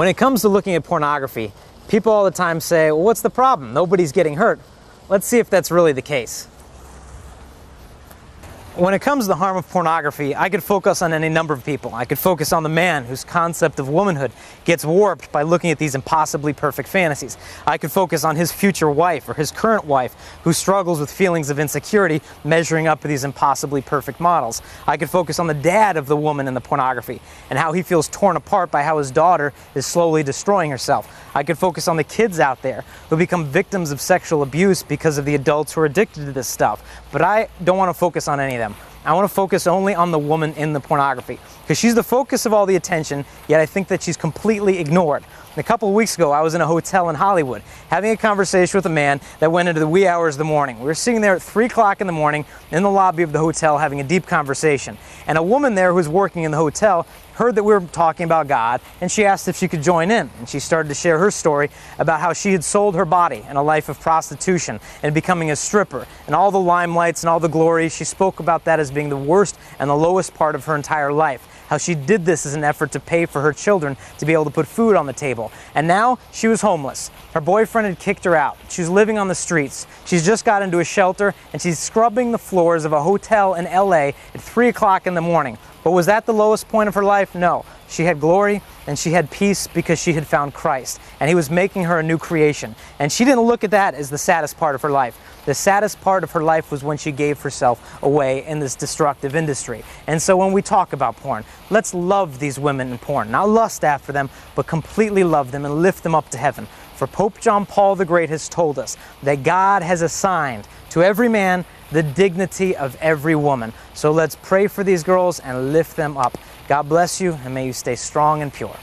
When it comes to looking at pornography, people all the time say, well, what's the problem? Nobody's getting hurt. Let's see if that's really the case. When it comes to the harm of pornography, I could focus on any number of people. I could focus on the man whose concept of womanhood gets warped by looking at these impossibly perfect fantasies. I could focus on his future wife or his current wife who struggles with feelings of insecurity measuring up to these impossibly perfect models. I could focus on the dad of the woman in the pornography and how he feels torn apart by how his daughter is slowly destroying herself. I could focus on the kids out there who become victims of sexual abuse because of the adults who are addicted to this stuff. But I don't want to focus on any of them. I want to focus only on the woman in the pornography because she's the focus of all the attention, yet I think that she's completely ignored. A couple of weeks ago, I was in a hotel in Hollywood having a conversation with a man that went into the wee hours of the morning. We were sitting there at 3 o'clock in the morning in the lobby of the hotel having a deep conversation. And a woman there who was working in the hotel heard that we were talking about God, and she asked if she could join in. And she started to share her story about how she had sold her body in a life of prostitution and becoming a stripper. And all the limelights and all the glory, she spoke about that as being the worst and the lowest part of her entire life. How she did this as an effort to pay for her children to be able to put food on the table. And now she was homeless. Her boyfriend had kicked her out. She was living on the streets. She's just got into a shelter and she's scrubbing the floors of a hotel in LA at 3 o'clock in the morning. But was that the lowest point of her life? No. She had glory and she had peace because she had found Christ. And He was making her a new creation. And she didn't look at that as the saddest part of her life. The saddest part of her life was when she gave herself away in this destructive industry. And so when we talk about porn, let's love these women in porn. Not lust after them, but completely love them and lift them up to heaven. For Pope John Paul the Great has told us that God has assigned to every man the dignity of every woman. So let's pray for these girls and lift them up. God bless you, and may you stay strong and pure.